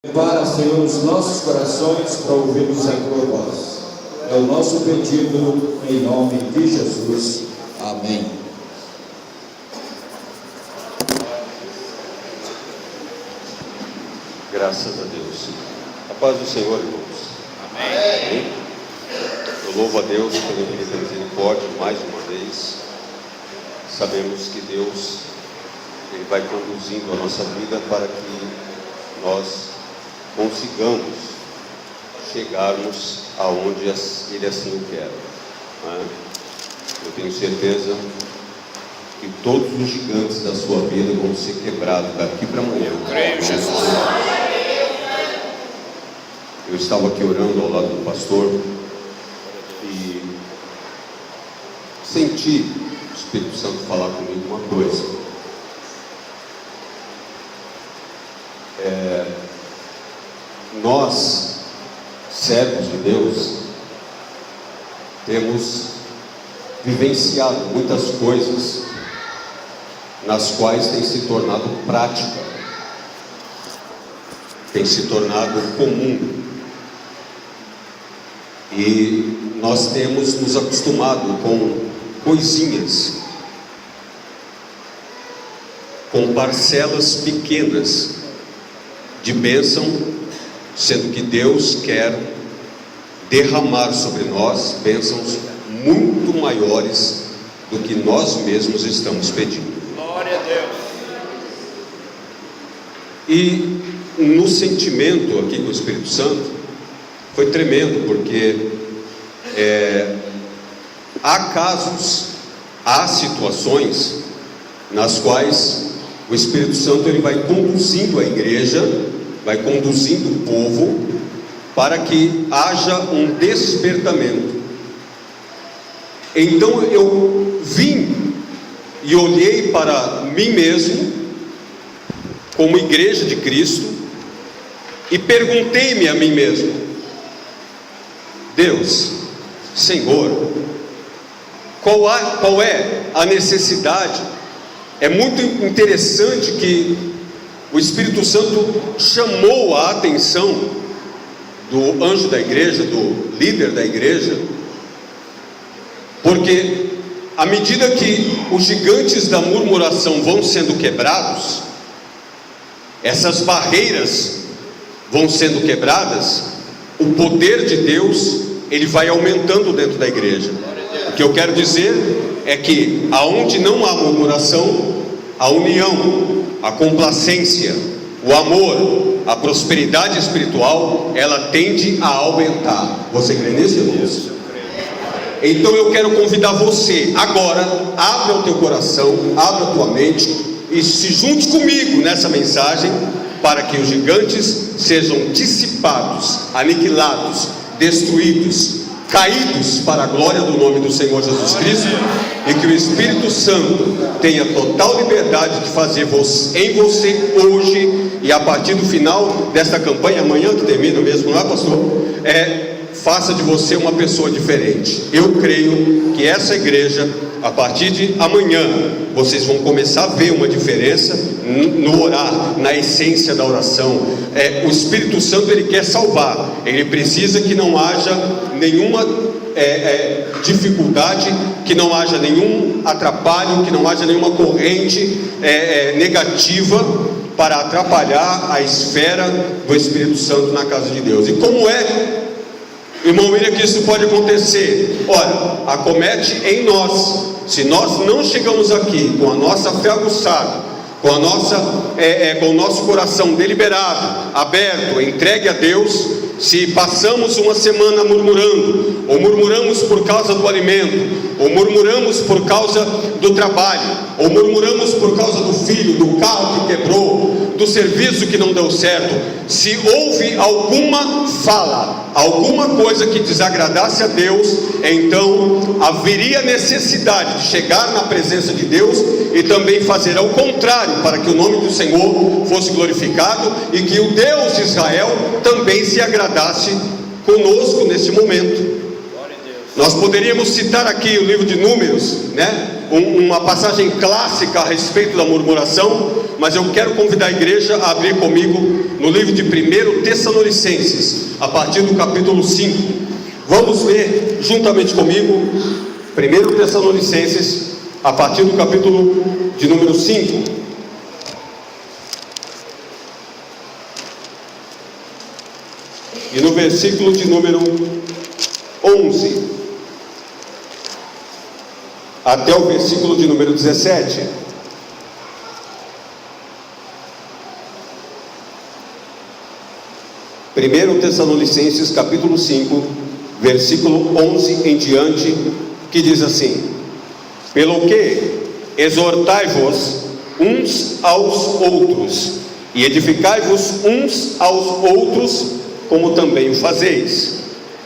Prepara, Senhor, os nossos corações para ouvirmos a tua voz. É o nosso pedido em nome de Jesus. Amém. Graças a Deus. A paz do Senhor, irmãos. Amém. Eu louvo a Deus pela misericórdia mais uma vez. Sabemos que Deus Ele vai conduzindo a nossa vida para que nós consigamos chegarmos aonde Ele assim o quer. Eu tenho certeza que todos os gigantes da sua vida vão ser quebrados daqui para amanhã. Eu creio, Jesus. Eu estava aqui orando ao lado do pastor e senti o Espírito Santo falar comigo uma coisa. Nós, servos de Deus, temos vivenciado muitas coisas nas quais tem se tornado prática, tem se tornado comum, e nós temos nos acostumado com coisinhas, com parcelas pequenas de bênção, sendo que Deus quer derramar sobre nós bênçãos muito maiores do que nós mesmos estamos pedindo. Glória a Deus. E no sentimento aqui com o Espírito Santo foi tremendo, porque há casos, há situações nas quais o Espírito Santo ele vai conduzindo a igreja, vai conduzindo o povo para que haja um despertamento. Então eu vim e olhei para mim mesmo como igreja de Cristo e perguntei-me a mim mesmo: Deus, Senhor, qual é a necessidade? É muito interessante que o Espírito Santo chamou a atenção do anjo da igreja, do líder da igreja, porque à medida que os gigantes da murmuração vão sendo quebrados, essas barreiras vão sendo quebradas, o poder de Deus ele vai aumentando dentro da igreja. O que eu quero dizer é que aonde não há murmuração, a união, a complacência, o amor, a prosperidade espiritual, ela tende a aumentar. Você crê nisso, irmãos? Então eu quero convidar você agora, abra o teu coração, abra a tua mente e se junte comigo nessa mensagem para que os gigantes sejam dissipados, aniquilados, destruídos, caídos para a glória do nome do Senhor Jesus Cristo, e que o Espírito Santo tenha total liberdade de fazer em você hoje e a partir do final desta campanha, amanhã que termina mesmo, não é, pastor? Faça de você uma pessoa diferente. Eu creio que essa igreja, a partir de amanhã, vocês vão começar a ver uma diferença no orar, na essência da oração. O Espírito Santo ele quer salvar, ele precisa que não haja nenhuma dificuldade, que não haja nenhum atrapalho, que não haja nenhuma corrente negativa para atrapalhar a esfera do Espírito Santo na casa de Deus. E como irmão William, que isso pode acontecer? Ora, acomete em nós. Se nós não chegamos aqui com a nossa fé aguçada, com o nosso coração deliberado, aberto, entregue a Deus, se passamos uma semana murmurando, ou murmuramos por causa do alimento, ou murmuramos por causa do trabalho, ou murmuramos por causa do filho, do carro que quebrou, do serviço que não deu certo, se houve alguma fala, alguma coisa que desagradasse a Deus, então haveria necessidade de chegar na presença de Deus e também fazer ao contrário, para que o nome do Senhor fosse glorificado e que o Deus de Israel também se agradasse conosco nesse momento. Nós poderíamos citar aqui o livro de Números, né? Uma passagem clássica a respeito da murmuração, mas eu quero convidar a igreja a abrir comigo no livro de 1 Tessalonicenses, a partir do capítulo 5. Vamos ler juntamente comigo 1 Tessalonicenses, a partir do capítulo de número 5. E no versículo de número 11 até o versículo de número 17. Primeiro Tessalonicenses capítulo 5, versículo 11 em diante, que diz assim: pelo que exortai-vos uns aos outros, e edificai-vos uns aos outros, como também o fazeis.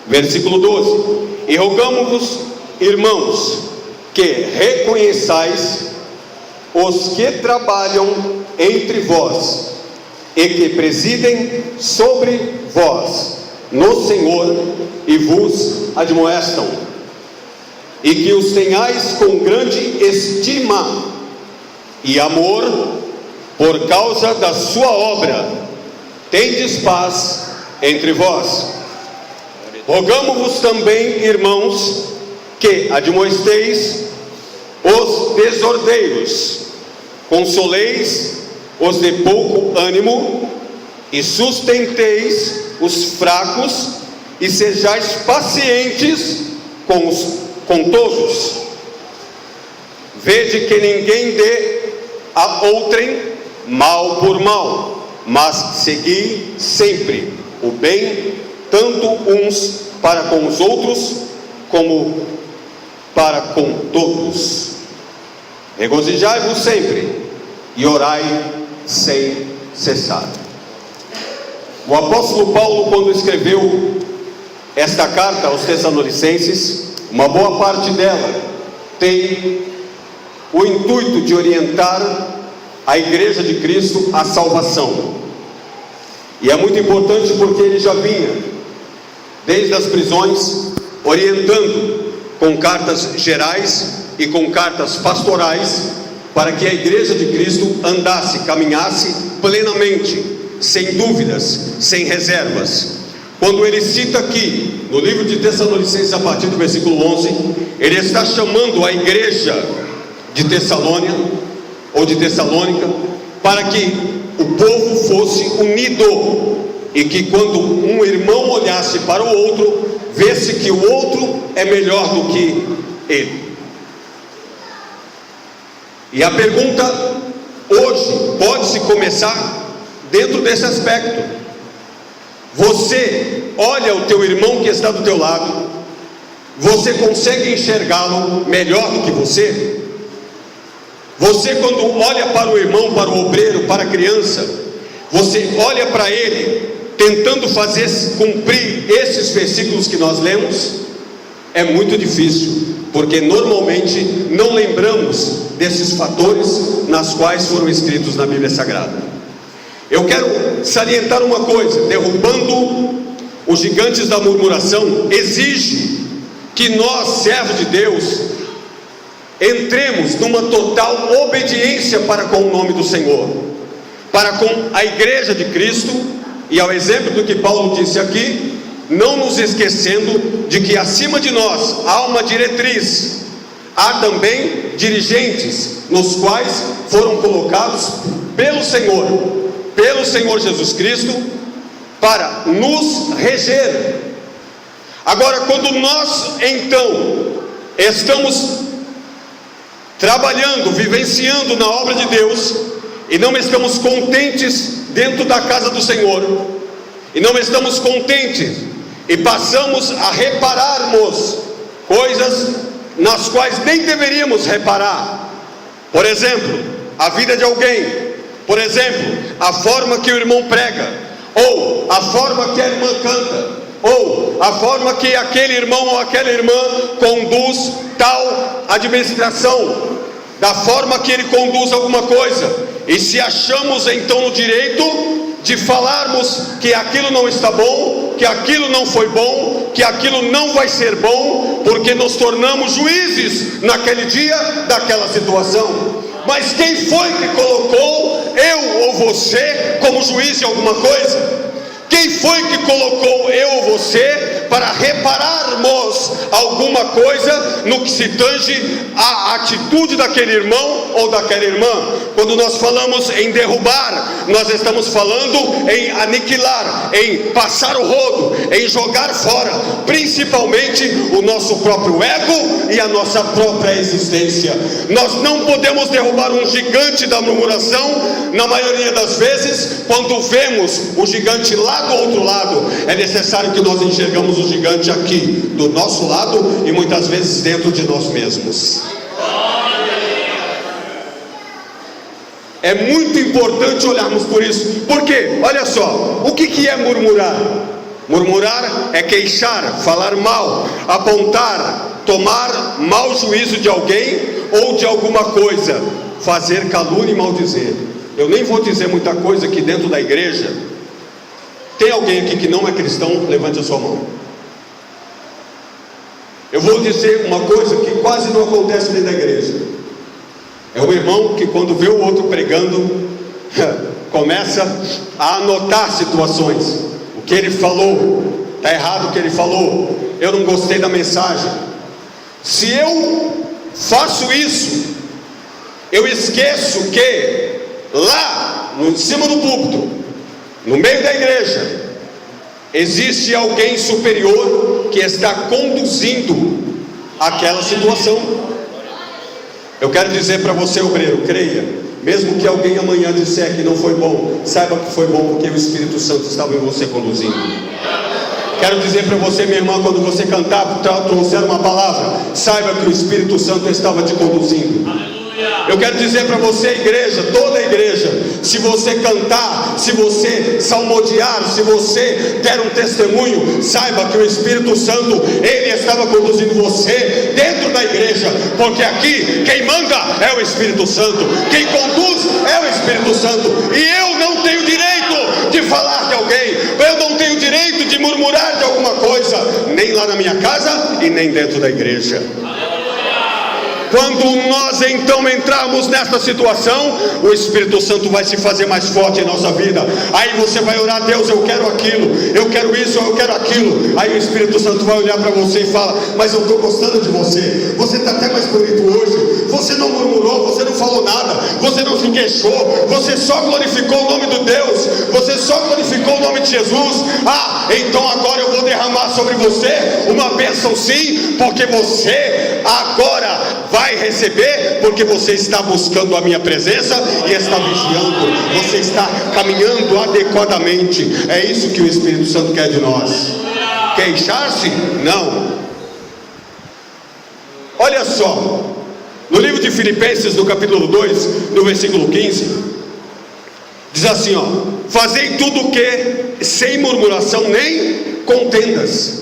Versículo 12: e rogamo-vos, irmãos, que reconheçais os que trabalham entre vós e que presidem sobre vós no Senhor e vos admoestam, e que os tenhais com grande estima e amor por causa da sua obra. Tendes paz entre vós. Rogamo-vos também, irmãos, que admoesteis os desordeiros, consoleis os de pouco ânimo, e sustenteis os fracos, e sejais pacientes com todos. Vede que ninguém dê a outrem mal por mal, mas segui sempre o bem, tanto uns para com os outros, como para com todos. Regozijai-vos sempre e orai sem cessar. O apóstolo Paulo, quando escreveu esta carta aos Tessalonicenses, uma boa parte dela tem o intuito de orientar a igreja de Cristo à salvação. E é muito importante porque ele já vinha desde as prisões orientando com cartas gerais e com cartas pastorais para que a igreja de Cristo andasse, caminhasse plenamente, sem dúvidas, sem reservas. Quando ele cita aqui no livro de Tessalonicenses, a partir do versículo 11, ele está chamando a igreja de Tessalônia ou de Tessalônica para que o povo fosse unido, e que quando um irmão olhasse para o outro, vê-se que o outro é melhor do que ele. E a pergunta hoje pode-se começar dentro desse aspecto. Você olha o teu irmão que está do teu lado, você consegue enxergá-lo melhor do que você? Você, quando olha para o irmão, para o obreiro, para a criança, você olha para ele tentando fazer cumprir esses versículos que nós lemos? É muito difícil, porque normalmente não lembramos desses fatores nas quais foram escritos na Bíblia Sagrada. Eu quero salientar uma coisa: derrubando os gigantes da murmuração exige que nós, servos de Deus, entremos numa total obediência para com o nome do Senhor, para com a igreja de Cristo. E ao exemplo do que Paulo disse aqui, não nos esquecendo de que acima de nós há uma diretriz, há também dirigentes, nos quais foram colocados pelo Senhor Jesus Cristo, para nos reger. Agora, quando nós então estamos trabalhando, vivenciando na obra de Deus, e não estamos contentes dentro da casa do Senhor, e não estamos contentes, e passamos a repararmos coisas nas quais nem deveríamos reparar. Por exemplo, a vida de alguém, por exemplo, a forma que o irmão prega, ou a forma que a irmã canta, ou a forma que aquele irmão ou aquela irmã conduz tal administração, da forma que ele conduz alguma coisa, e se achamos então no direito de falarmos que aquilo não está bom, que aquilo não foi bom, que aquilo não vai ser bom, porque nos tornamos juízes naquele dia daquela situação. Mas quem foi que colocou eu ou você como juiz de alguma coisa? Quem foi que colocou eu ou você para repararmos alguma coisa no que se tange à atitude daquele irmão ou daquela irmã? Quando nós falamos em derrubar, nós estamos falando em aniquilar, em passar o rodo, em jogar fora, principalmente o nosso próprio ego e a nossa própria existência. Nós não podemos derrubar um gigante da murmuração. Na maioria das vezes, quando vemos o gigante lá do outro lado, é necessário que nós enxergamos o gigante aqui do nosso lado e muitas vezes dentro de nós mesmos. É muito importante olharmos por isso. Porque, olha só, o que é murmurar? Murmurar é queixar, falar mal, apontar, tomar mau juízo de alguém ou de alguma coisa, fazer calúnia e maldizer. Eu nem vou dizer muita coisa aqui dentro da igreja. Tem alguém aqui que não é cristão? Levante a sua mão. Eu vou dizer uma coisa que quase não acontece dentro da igreja. É o irmão que, quando vê o outro pregando, começa a anotar situações. O que ele falou, está errado o que ele falou, eu não gostei da mensagem. Se eu faço isso, eu esqueço que lá, em cima do púlpito, no meio da igreja, existe alguém superior que está conduzindo aquela situação. Eu quero dizer para você, obreiro, creia, mesmo que alguém amanhã disser que não foi bom, saiba que foi bom porque o Espírito Santo estava em você conduzindo. Quero dizer para você, minha irmã, quando você cantar, trouxer uma palavra, saiba que o Espírito Santo estava te conduzindo. Eu quero dizer para você, igreja, toda a igreja, se você cantar, se você salmodiar, se você der um testemunho, saiba que o Espírito Santo, ele estava conduzindo você dentro da igreja, porque aqui quem manda é o Espírito Santo, quem conduz é o Espírito Santo, e eu não tenho direito de falar de alguém, eu não tenho direito de murmurar de alguma coisa, nem lá na minha casa e nem dentro da igreja. Quando nós então entrarmos nesta situação, o Espírito Santo vai se fazer mais forte em nossa vida. Aí você vai orar: Deus, eu quero aquilo, eu quero isso, eu quero aquilo. Aí o Espírito Santo vai olhar para você e fala: mas eu estou gostando de você, você está até mais bonito hoje, você não murmurou, você não falou nada, você não se queixou, você só glorificou o nome de Deus, você só glorificou o nome de Jesus. Ah, então agora eu vou derramar sobre você uma bênção, sim, porque você agora vai receber, porque você está buscando a minha presença e está vigiando, você está caminhando adequadamente. É isso que o Espírito Santo quer de nós. Queixar-se? Não. Olha só, no livro de Filipenses, no capítulo 2, no versículo 15, diz assim, ó: fazei tudo o que sem murmuração nem contendas.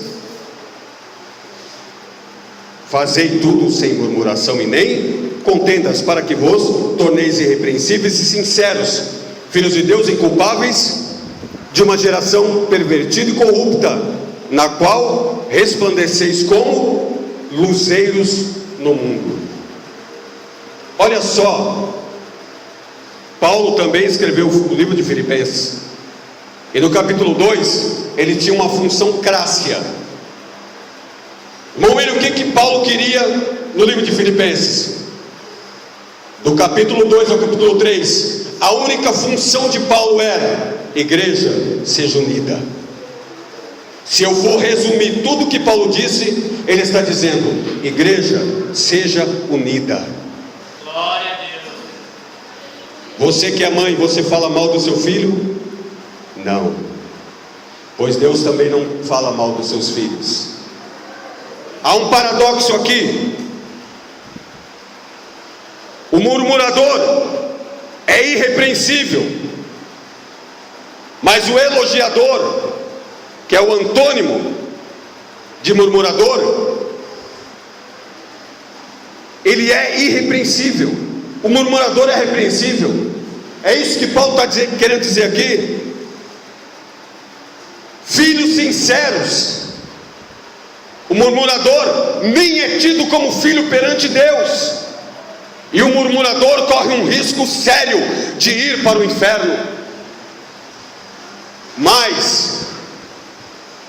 Fazei tudo sem murmuração e nem contendas, para que vos torneis irrepreensíveis e sinceros, filhos de Deus inculpáveis, de uma geração pervertida e corrupta, na qual resplandeceis como luzeiros no mundo. Olha só, Paulo também escreveu o livro de Filipenses, e no capítulo 2 ele tinha uma função crássea. Irmão, o que Paulo queria no livro de Filipenses? Do capítulo 2 ao capítulo 3, a única função de Paulo era: igreja, seja unida. Se eu for resumir tudo que Paulo disse, ele está dizendo: igreja, seja unida. Glória a Deus. Você que é mãe, você fala mal do seu filho? Não, pois Deus também não fala mal dos seus filhos. Há um paradoxo aqui. O murmurador é irrepreensível, mas o elogiador, que é o antônimo de murmurador, ele é irrepreensível. O murmurador é repreensível. É isso que Paulo está querendo dizer aqui. Filhos sinceros. O murmurador nem é tido como filho perante Deus. E o murmurador corre um risco sério de ir para o inferno. Mas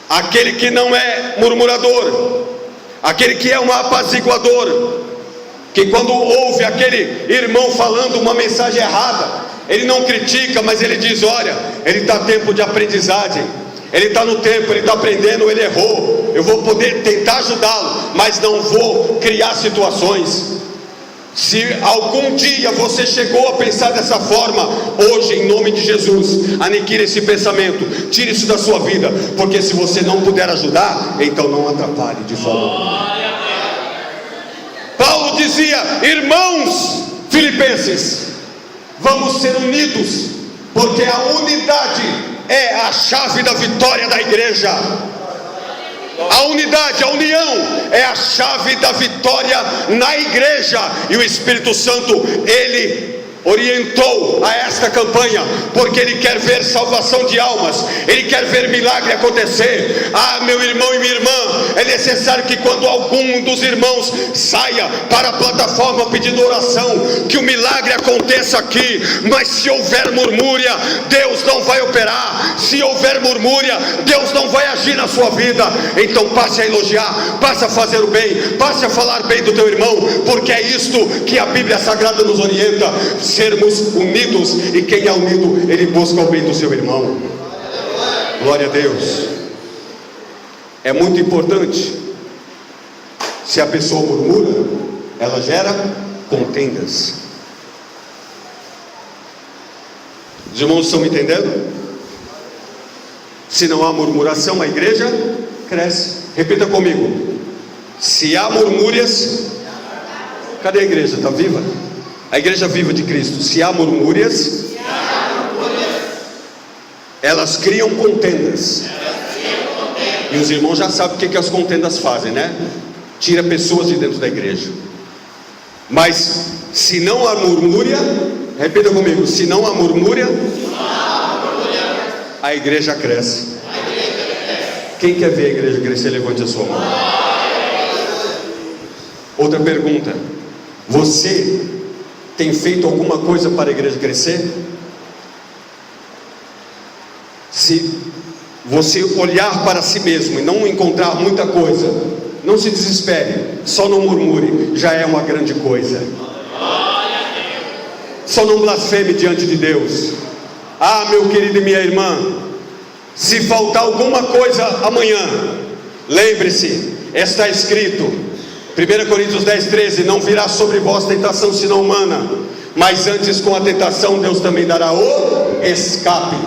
aquele que não é murmurador, aquele que é um apaziguador, que quando ouve aquele irmão falando uma mensagem errada, ele não critica, mas ele diz: olha, ele está no tempo de aprendizagem, ele está no tempo, ele está aprendendo, ele errou, eu vou poder tentar ajudá-lo, mas não vou criar situações. Se algum dia você chegou a pensar dessa forma, hoje, em nome de Jesus, aniquile esse pensamento, tire isso da sua vida, porque se você não puder ajudar, então não atrapalhe de forma alguma. Paulo dizia: irmãos filipenses, vamos ser unidos, porque a unidade é a chave da vitória da igreja. A unidade, a união é a chave da vitória na igreja. E o Espírito Santo, ele orientou a esta campanha, porque ele quer ver salvação de almas, ele quer ver milagre acontecer. Ah, meu irmão e minha irmã, é necessário que quando algum dos irmãos saia para a plataforma pedindo oração, que o milagre aconteça aqui. Mas se houver murmúria, Deus não vai operar. Se houver murmúria, Deus não vai agir na sua vida. Então passe a elogiar, passe a fazer o bem, passe a falar bem do teu irmão, porque é isto que a Bíblia Sagrada nos orienta: sermos unidos, e quem é unido, ele busca o bem do seu irmão. Glória a Deus. É muito importante. Se a pessoa murmura, ela gera contendas. Os irmãos estão me entendendo? Se não há murmuração, a igreja cresce. Repita comigo: se há murmúrias, cadê a igreja? Está viva? A igreja viva de Cristo. Se há murmúrias, elas criam contendas. E os irmãos já sabem o que as contendas fazem, né? Tira pessoas de dentro da igreja. Mas se não há murmúria, repita comigo: se não há murmúria, a igreja cresce. Quem quer ver a igreja crescer, levante a sua mão. Outra pergunta: você tem feito alguma coisa para a igreja crescer? Se você olhar para si mesmo e não encontrar muita coisa, não se desespere, só não murmure, já é uma grande coisa. Só não blasfeme diante de Deus. Ah, meu querido e minha irmã, se faltar alguma coisa amanhã, lembre-se, está escrito, 1 Coríntios 10:13: não virá sobre vós tentação senão humana, mas antes com a tentação Deus também dará o escape.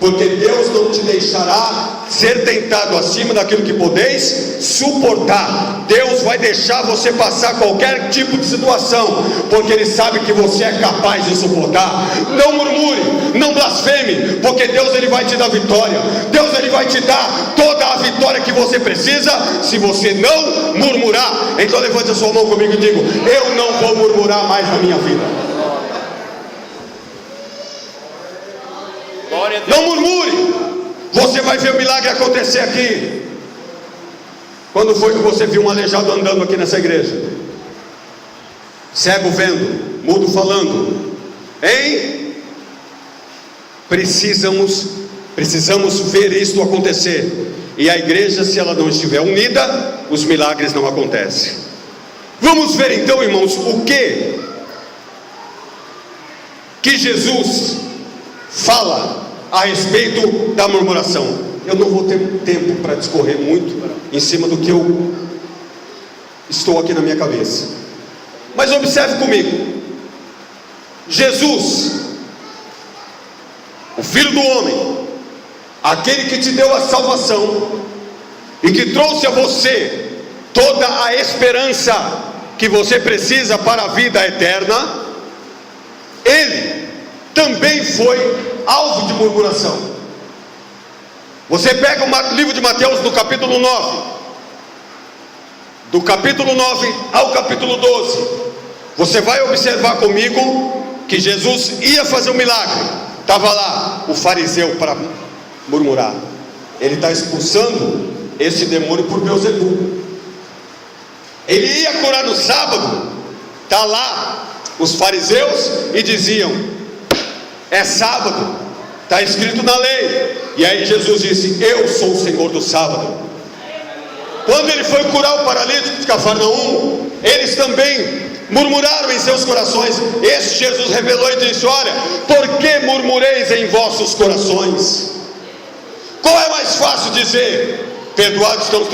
Porque Deus não te deixará ser tentado acima daquilo que podeis suportar. Deus vai deixar você passar qualquer tipo de situação, porque Ele sabe que você é capaz de suportar. Não murmure, não blasfeme, porque Deus, Ele vai te dar vitória. Deus, Ele vai te dar toda a vitória que você precisa, se você não murmurar. Então levante a sua mão comigo e diga: eu não vou murmurar mais na minha vida. Não murmure, você vai ver o milagre acontecer aqui. Quando foi que você viu um aleijado andando aqui nessa igreja? Cego vendo, mudo falando, hein? Precisamos ver isto acontecer. E a igreja, se ela não estiver unida, os milagres não acontecem. Vamos ver então, irmãos, o que Jesus fala a respeito da murmuração. Eu não vou ter tempo para discorrer muito em cima do que eu estou aqui na minha cabeça, mas observe comigo. Jesus, o Filho do Homem, aquele que te deu a salvação e que trouxe a você toda a esperança que você precisa para a vida eterna, Ele também foi alvo de murmuração. Você pega o livro de Mateus no capítulo 9, do capítulo 9 ao capítulo 12, você vai observar comigo que Jesus ia fazer um milagre. Estava lá o fariseu para murmurar. Ele está expulsando esse demônio por Beelzebul. Ele ia curar no sábado, está lá os fariseus e diziam: é sábado, está escrito na lei. E aí Jesus disse: eu sou o Senhor do sábado. Quando ele foi curar o paralítico de Cafarnaum, eles também murmuraram em seus corações. Este Jesus revelou e disse: olha, por que murmureis em vossos corações? Qual é mais fácil dizer: perdoados estão os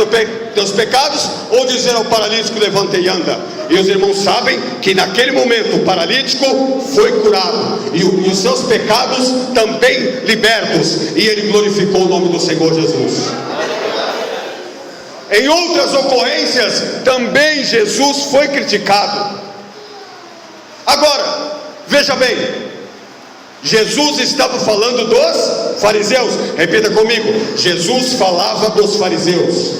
teus pecados, ou dizer ao paralítico: levanta e anda? E os irmãos sabem que naquele momento o paralítico foi curado e os seus pecados também libertos, e ele glorificou o nome do Senhor Jesus. Em outras ocorrências também Jesus foi criticado. Agora, veja bem, Jesus estava falando dos fariseus. Repita comigo: Jesus falava dos fariseus.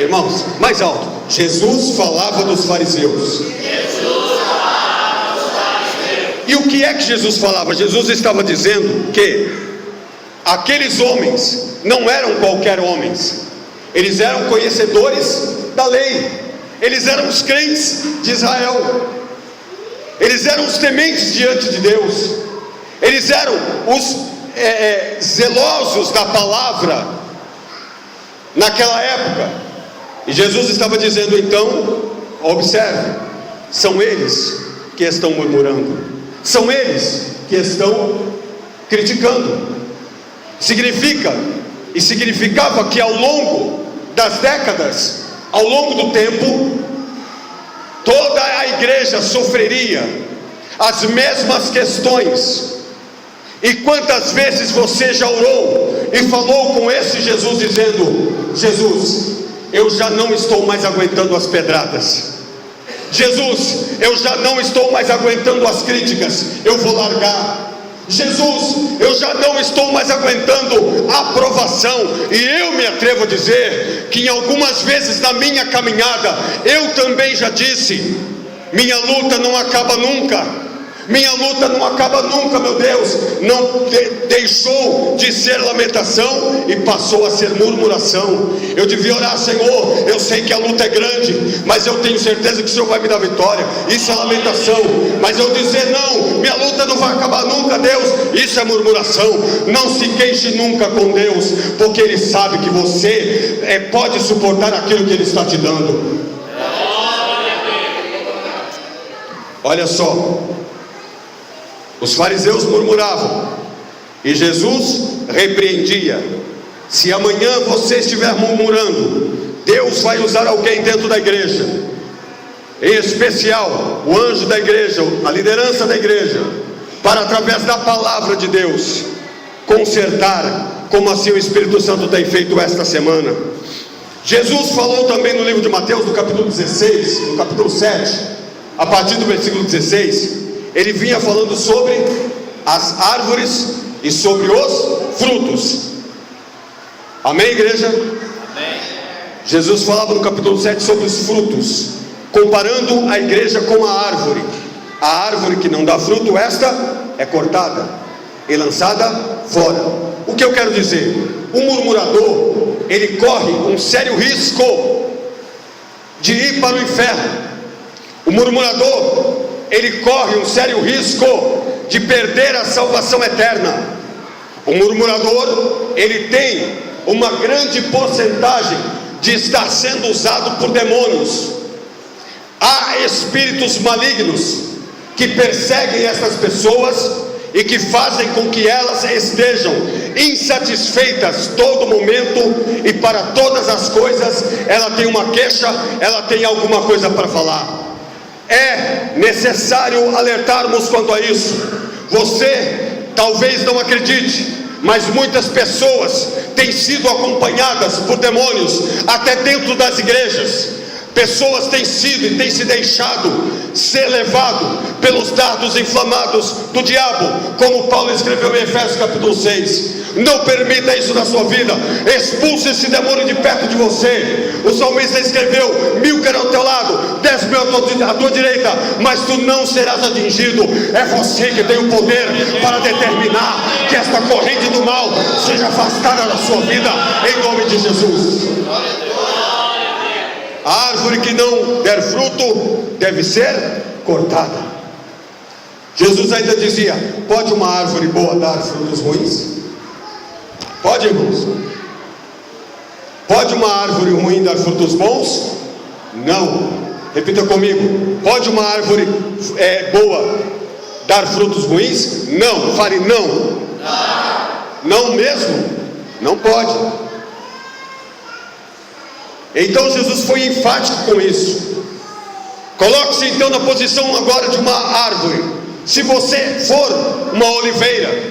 Irmãos, mais alto: Jesus falava dos fariseus. E o que é que Jesus falava? Jesus estava dizendo que aqueles homens não eram qualquer homens, eles eram conhecedores da lei, eles eram os crentes de Israel, eles eram os tementes diante de Deus, eles eram os zelosos da palavra naquela época. E Jesus estava dizendo: então, observe, são eles que estão murmurando, são eles que estão criticando. Significava que ao longo das décadas, ao longo do tempo, toda a igreja sofreria as mesmas questões. E quantas vezes você já orou e falou com esse Jesus dizendo: Jesus, eu já não estou mais aguentando as pedradas. Jesus, eu já não estou mais aguentando as críticas, eu vou largar. Jesus, eu já não estou mais aguentando a aprovação. E eu me atrevo a dizer que em algumas vezes na minha caminhada eu também já disse: minha luta não acaba nunca. Minha luta não acaba nunca, meu Deus. Não deixou de ser lamentação e passou a ser murmuração. Eu devia orar: Senhor, eu sei que a luta é grande, mas eu tenho certeza que o Senhor vai me dar vitória. Isso é lamentação. Mas eu dizer: não, minha luta não vai acabar nunca, Deus, isso é murmuração. Não se queixe nunca com Deus, porque Ele sabe que você pode suportar aquilo que Ele está te dando. Olha só, os fariseus murmuravam e Jesus repreendia: se amanhã você estiver murmurando, Deus vai usar alguém dentro da igreja, em especial o anjo da igreja, a liderança da igreja, para através da palavra de Deus consertar, como assim o Espírito Santo tem feito esta semana. Jesus falou também no livro de Mateus, no capítulo 16, no capítulo 7, a partir do versículo 16, ele vinha falando sobre as árvores e sobre os frutos. Amém, igreja? Amém. Jesus falava no capítulo 7 sobre os frutos, comparando a igreja com a árvore. A árvore que não dá fruto, esta é cortada e lançada fora. O que eu quero dizer? O murmurador, ele corre um sério risco de ir para o inferno. O murmurador, ele corre um sério risco de perder a salvação eterna. O murmurador, ele tem uma grande porcentagem de estar sendo usado por demônios. Há espíritos malignos que perseguem essas pessoas e que fazem com que elas estejam insatisfeitas todo momento, e para todas as coisas ela tem uma queixa, ela tem alguma coisa para falar. É necessário alertarmos quanto a isso. Você talvez não acredite, mas muitas pessoas têm sido acompanhadas por demônios até dentro das igrejas. Pessoas têm sido e têm se deixado ser levado pelos dardos inflamados do diabo, como Paulo escreveu em Efésios capítulo 6. Não permita isso na sua vida. Expulse esse demônio de perto de você. O salmista escreveu: 1000 cairão ao teu lado, 10.000 à tua direita, mas tu não serás atingido. É você que tem o poder para determinar que esta corrente do mal seja afastada da sua vida, em nome de Jesus. A árvore que não der fruto deve ser cortada. Jesus ainda dizia: pode uma árvore boa dar frutos ruins? Pode, irmãos? Pode uma árvore ruim dar frutos bons? Não. Repita comigo: pode uma árvore boa dar frutos ruins? Não. Fale não. Não mesmo? Não pode. Então Jesus foi enfático com isso. Coloque-se então na posição agora de uma árvore. Se você for uma oliveira,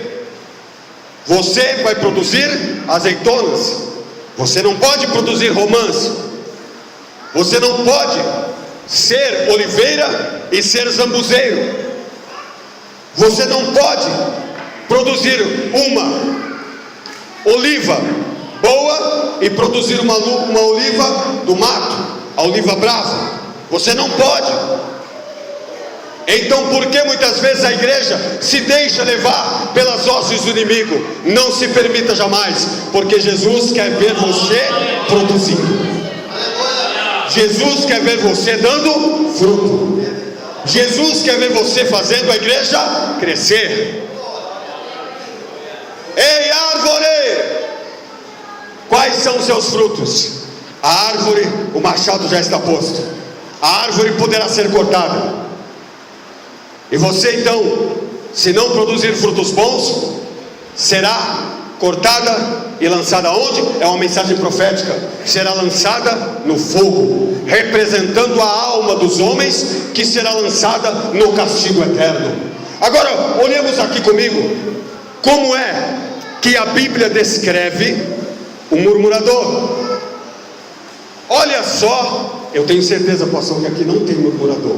você vai produzir azeitonas. Você não pode produzir romãs. Você não pode ser oliveira e ser zambuzeiro. Você não pode produzir uma oliva boa e produzir uma oliva do mato, a oliva brava. Você não pode. Então por que muitas vezes a igreja se deixa levar pelas hostes do inimigo? Não se permita jamais, porque Jesus quer ver você produzindo. Jesus quer ver você dando fruto. Jesus quer ver você fazendo a igreja crescer. Ei, árvore! Quais são os seus frutos? A árvore, o machado já está posto. A árvore poderá ser cortada. E você então, se não produzir frutos bons, será cortada e lançada onde? É uma mensagem profética. Será lançada no fogo, representando a alma dos homens, que será lançada no castigo eterno. Agora, olhemos aqui comigo, como é que a Bíblia descreve o murmurador. Olha só, eu tenho certeza, pastor, que aqui não tem murmurador.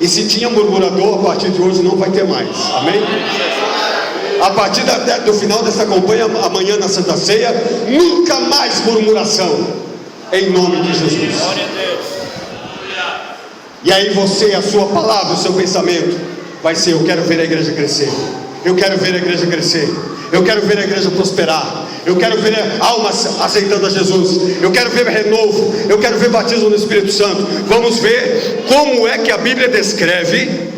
E se tinha murmurador, a partir de hoje não vai ter mais. Amém? A partir do final dessa campanha, amanhã na Santa Ceia, nunca mais murmuração, em nome de Jesus. E aí você, a sua palavra, o seu pensamento vai ser: eu quero ver a igreja crescer. Eu quero ver a igreja crescer. Eu quero ver a igreja prosperar. Eu quero ver almas aceitando a Jesus. Eu quero ver renovo. Eu quero ver batismo no Espírito Santo. Vamos ver como é que a Bíblia descreve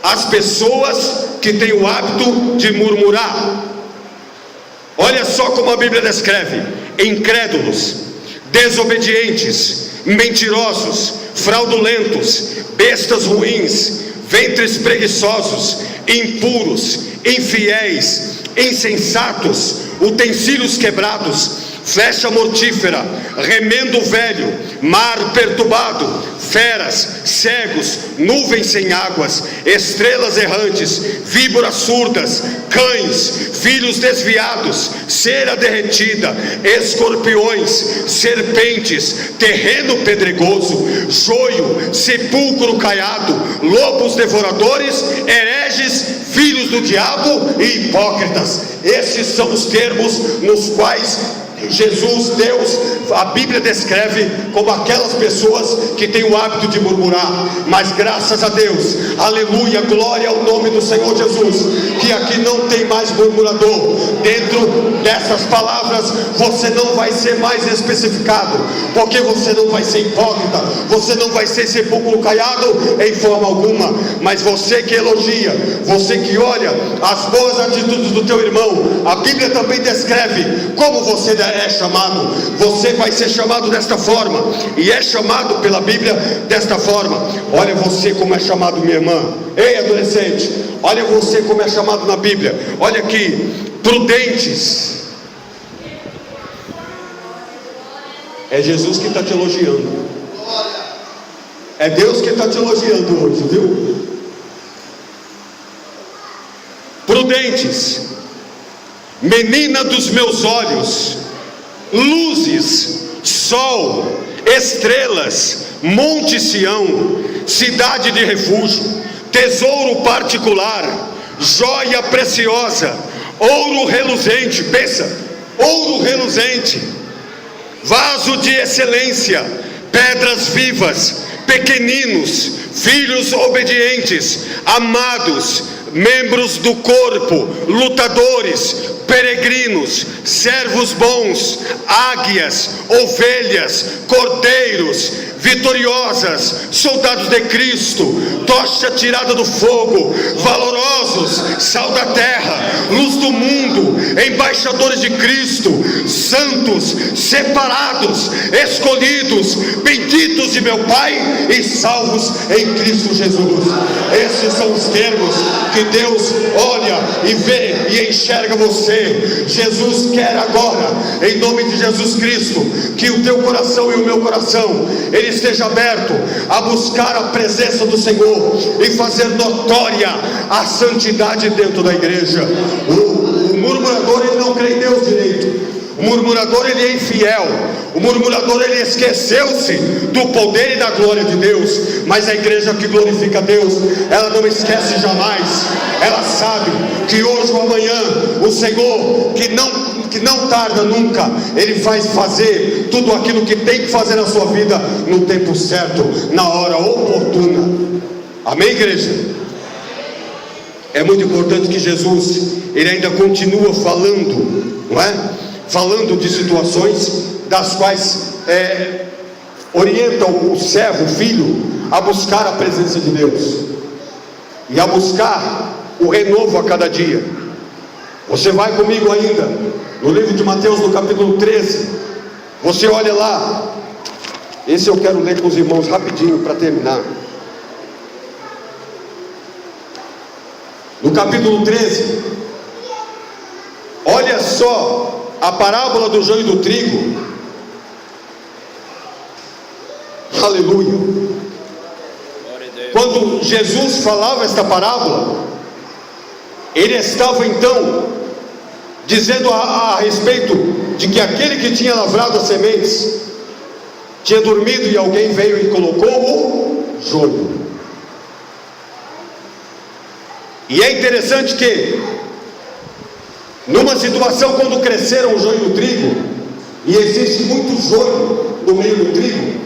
as pessoas que têm o hábito de murmurar. Olha só como a Bíblia descreve: incrédulos, desobedientes, mentirosos, fraudulentos, bestas ruins, ventres preguiçosos, impuros, infiéis, insensatos, utensílios quebrados, flecha mortífera, remendo velho, mar perturbado, feras, cegos, nuvens sem águas, estrelas errantes, víboras surdas, cães, filhos desviados, cera derretida, escorpiões, serpentes, terreno pedregoso, joio, sepulcro caiado, lobos devoradores, hereges, filhos do diabo e hipócritas. Esses são os termos nos quais Jesus, Deus, a Bíblia descreve como aquelas pessoas que têm o hábito de murmurar. Mas graças a Deus, aleluia, glória ao nome do Senhor Jesus, que aqui não tem mais murmurador. Dentro dessas palavras você não vai ser mais especificado, porque você não vai ser hipócrita, você não vai ser sepulcro caiado em forma alguma. Mas você que elogia, você que olha as boas atitudes do teu irmão, a Bíblia também descreve como você é chamado. Você vai ser chamado desta forma, e é chamado pela Bíblia desta forma. Olha você como é chamado, minha irmã. Ei, adolescente, olha você como é chamado na Bíblia. Olha aqui: prudentes. É Jesus que está te elogiando. É Deus que está te elogiando hoje, viu? Prudentes, menina dos meus olhos, luzes, sol, estrelas, Monte Sião, cidade de refúgio, tesouro particular, joia preciosa, ouro reluzente. Pensa, ouro reluzente, vaso de excelência, pedras vivas, pequeninos, filhos obedientes, amados, membros do corpo, lutadores, peregrinos, servos bons, águias, ovelhas, cordeiros, vitoriosas, soldados de Cristo, tocha tirada do fogo, valorosos, sal da terra, luz do mundo, embaixadores de Cristo, santos, separados, escolhidos, benditos de meu Pai e salvos em Cristo Jesus. Esses são os termos que Deus olha e vê e enxerga você. Jesus quer agora, em nome de Jesus Cristo, que o teu coração e o meu coração, ele esteja aberto a buscar a presença do Senhor e fazer notória a santidade dentro da igreja. O murmurador, ele não crê em Deus direito. O murmurador, ele é infiel. O murmurador, ele esqueceu-se do poder e da glória de Deus. Mas a igreja que glorifica a Deus, ela não esquece jamais. Ela sabe que hoje ou amanhã o Senhor, que não tarda nunca, ele vai fazer tudo aquilo que tem que fazer na sua vida no tempo certo, na hora oportuna. Amém, igreja? É muito importante que Jesus, ele ainda continua falando, não é? Falando de situações das quais orienta o servo, o filho, a buscar a presença de Deus e a buscar o renovo a cada dia. Você vai comigo ainda no livro de Mateus, no capítulo 13. Você olha lá. Esse eu quero ler com os irmãos rapidinho para terminar. No capítulo 13, olha só a parábola do joio e do trigo. Aleluia. Quando Jesus falava esta parábola, ele estava então dizendo a respeito de que aquele que tinha lavrado as sementes tinha dormido e alguém veio e colocou o joio. E é interessante que numa situação quando cresceram o joio e o trigo, e existe muito joio no meio do trigo,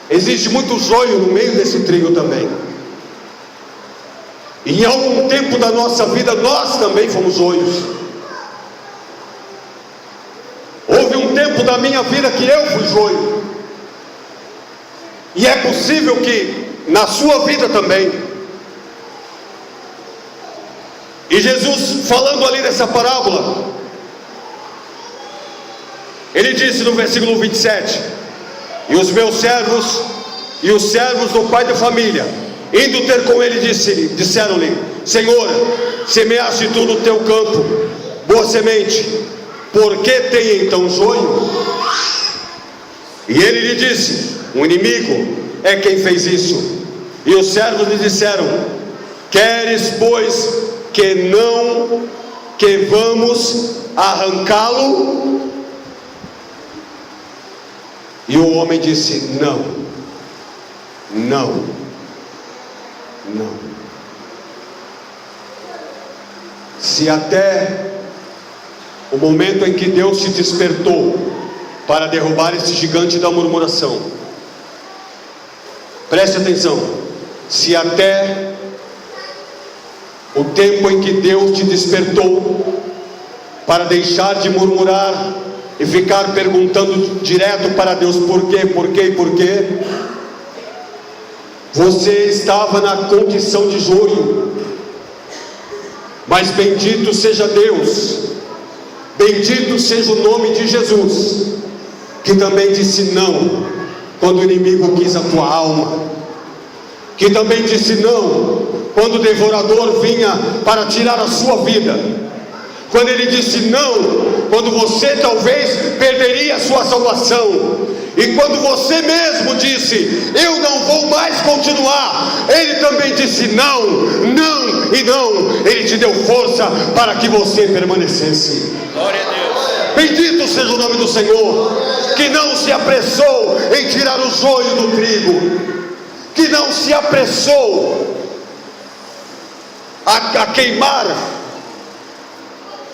existe muito joio no meio desse trigo também. E em algum tempo da nossa vida nós também fomos joios. Houve um tempo da minha vida que eu fui joio, e é possível que na sua vida também. E Jesus, falando ali dessa parábola, ele disse no versículo 27: e os meus servos e os servos do pai da família, indo ter com ele, disseram-lhe: Senhor, semeaste tu no teu campo boa semente, por que tem então joio? E ele lhe disse: um inimigo é quem fez isso. E os servos lhe disseram: queres, pois, que vamos arrancá-lo? E o homem disse: não. Se até o momento em que Deus te despertou para derrubar esse gigante da murmuração, preste atenção, se até o tempo em que Deus te despertou para deixar de murmurar e ficar perguntando direto para Deus por quê, você estava na condição de joio. Mas bendito seja Deus, bendito seja o nome de Jesus, que também disse não quando o inimigo quis a tua alma, que também disse não quando o devorador vinha para tirar a sua vida, quando ele disse não quando você talvez perderia a sua salvação, e quando você mesmo disse: eu não vou mais continuar, ele também disse não. Ele te deu força para que você permanecesse. Glória a Deus. Bendito seja o nome do Senhor, que não se apressou em tirar o joio do trigo, que não se apressou a queimar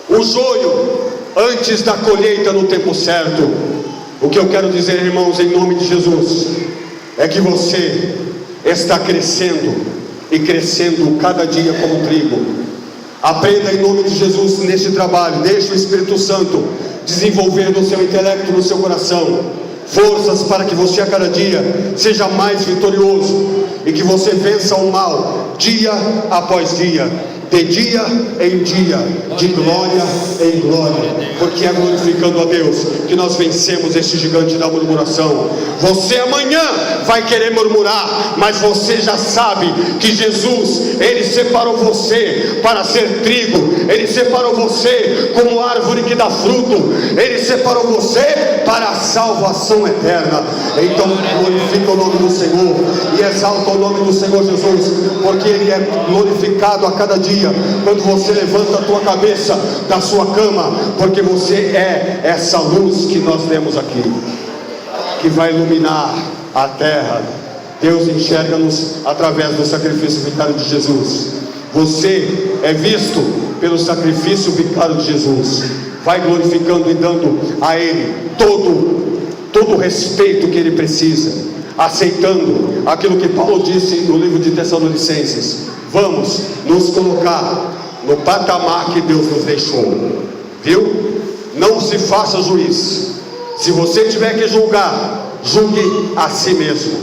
o joio antes da colheita no tempo certo. O que eu quero dizer, irmãos, em nome de Jesus, é que você está crescendo e crescendo cada dia como trigo. Aprenda em nome de Jesus neste trabalho. Deixe o Espírito Santo desenvolver no seu intelecto, no seu coração, forças para que você a cada dia seja mais vitorioso e que você vença o mal dia após dia, de dia em dia, de glória em glória, porque é glorificando a Deus que nós vencemos este gigante da murmuração. Você amanhã vai querer murmurar, mas você já sabe que Jesus, Ele separou você para ser trigo, Ele separou você como árvore que dá fruto, Ele separou você para a salvação eterna. Então glorifica o nome do Senhor e exalta o nome do Senhor Jesus, porque Ele é glorificado a cada dia quando você levanta a tua cabeça da sua cama, porque você é essa luz que nós temos aqui, que vai iluminar a terra. Deus enxerga-nos através do sacrifício vicário de Jesus. Você é visto pelo sacrifício vicário de Jesus. Vai glorificando e dando a Ele todo o respeito que Ele precisa, aceitando aquilo que Paulo disse no livro de Tessalonicenses. Vamos nos colocar no patamar que Deus nos deixou, viu? Não se faça juiz. Se você tiver que julgar, julgue a si mesmo.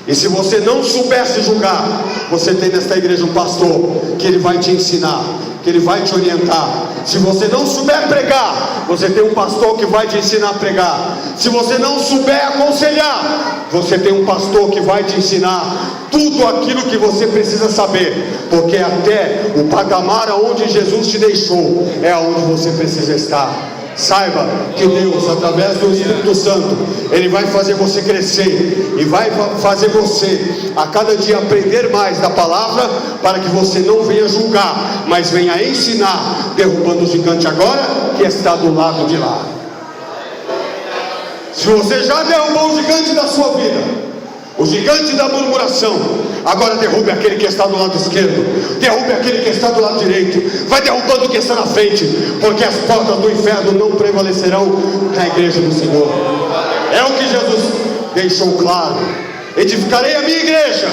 E se você não souber se julgar, você tem nesta igreja um pastor que ele vai te ensinar, que ele vai te orientar. Se você não souber pregar, você tem um pastor que vai te ensinar a pregar. Se você não souber aconselhar, você tem um pastor que vai te ensinar tudo aquilo que você precisa saber, porque até o patamar aonde Jesus te deixou é aonde você precisa estar. Saiba que Deus, através do Espírito Santo, Ele vai fazer você crescer e vai fazer você a cada dia aprender mais da palavra, para que você não venha julgar, mas venha ensinar, derrubando o gigante agora que está do lado de lá. Se você já derrubou o gigante da sua vida, o gigante da murmuração, agora derrube aquele que está do lado esquerdo, derrube aquele que está do lado direito, vai derrubando o que está na frente, porque as portas do inferno não prevalecerão na igreja do Senhor. É o que Jesus deixou claro: edificarei a minha igreja,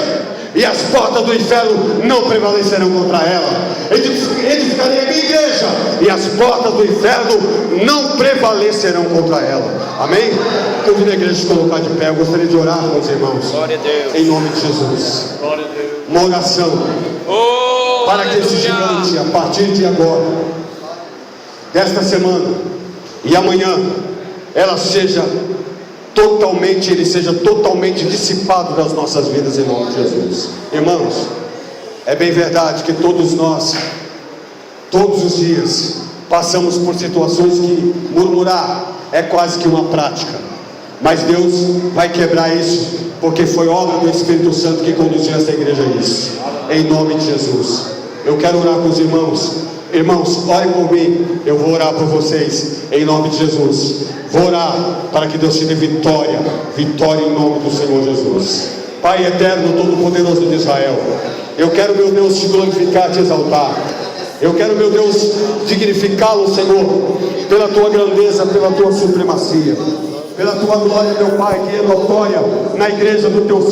e as portas do inferno não prevalecerão contra ela. Edificarei a minha igreja, e as portas do inferno não prevalecerão contra ela. Amém? Convido a igreja a se colocar de pé. Eu gostaria de orar com os irmãos. Glória a Deus. Em nome de Jesus. Glória a Deus. Uma oração para que esse gigante, a partir de agora, desta semana e amanhã, ele seja totalmente dissipado das nossas vidas, em nome de Jesus. Irmãos, é bem verdade que todos nós, todos os dias, passamos por situações que murmurar é quase que uma prática, mas Deus vai quebrar isso, porque foi obra do Espírito Santo que conduziu essa igreja a isso, em nome de Jesus. Eu quero orar com os irmãos. Irmãos, orem por mim, eu vou orar por vocês, em nome de Jesus. Vou orar para que Deus te dê vitória em nome do Senhor Jesus. Pai eterno, todo-poderoso de Israel, eu quero, meu Deus, te glorificar, te exaltar. Eu quero, meu Deus, dignificá-lo, Senhor, pela tua grandeza, pela tua supremacia, pela tua glória, meu Pai, que é notória na igreja dos teus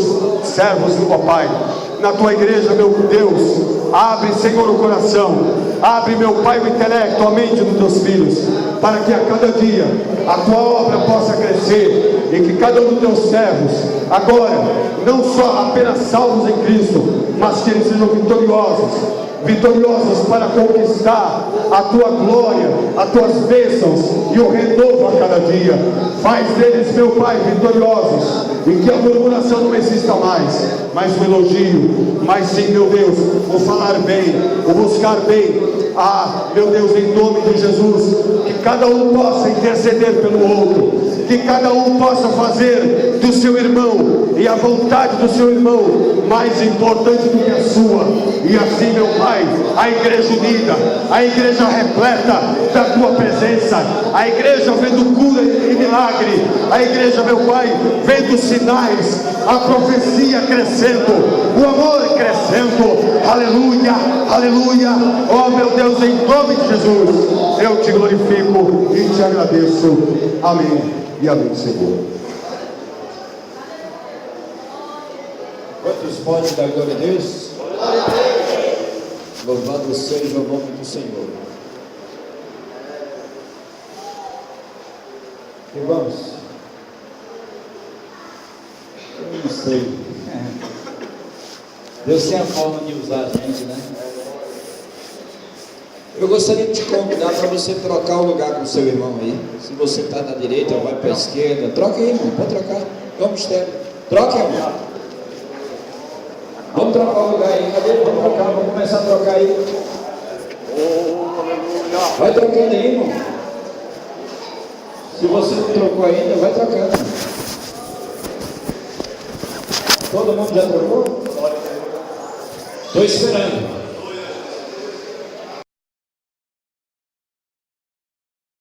servos, meu Pai. Na tua igreja, meu Deus, abre, Senhor, o coração, abre, meu Pai, o intelecto, a mente dos teus filhos, para que a cada dia a tua obra possa crescer, e que cada um dos teus servos, agora, não só apenas salvos em Cristo, mas que eles sejam vitoriosos para conquistar a tua glória, as tuas bênçãos e o renovo a cada dia. Faz deles, meu Pai, vitoriosos, e que a murmuração não exista mais, mas o elogio, mas sim, meu Deus, o falar bem, o buscar bem. Meu Deus, em nome de Jesus, que cada um possa interceder pelo outro, que cada um possa fazer do seu irmão e a vontade do seu irmão mais importante do que a sua, e assim, meu Pai, a igreja unida, a igreja repleta da tua presença, a igreja vendo cura e milagre, a igreja, meu Pai, vendo sinais, a profecia crescendo, o amor crescendo. Aleluia, aleluia. Oh, meu Deus, em nome de Jesus, eu te glorifico e te agradeço. Amém e amém, Senhor. Quantos podem dar glória a Deus? Louvado seja o nome do Senhor. Irmãos, eu não sei. Deus tem a forma de usar a gente, né? Eu gostaria de te convidar para você trocar o lugar com o seu irmão aí. Se você está na direita, vai para a esquerda. Troca aí, irmão. Pode trocar. É um mistério. Troca, irmão. Vamos trocar o lugar aí. Cadê? Vamos trocar. Vamos começar a trocar aí. Vai trocando aí, irmão. Se você não trocou ainda, vai trocando. Todo mundo já trocou? Estou esperando.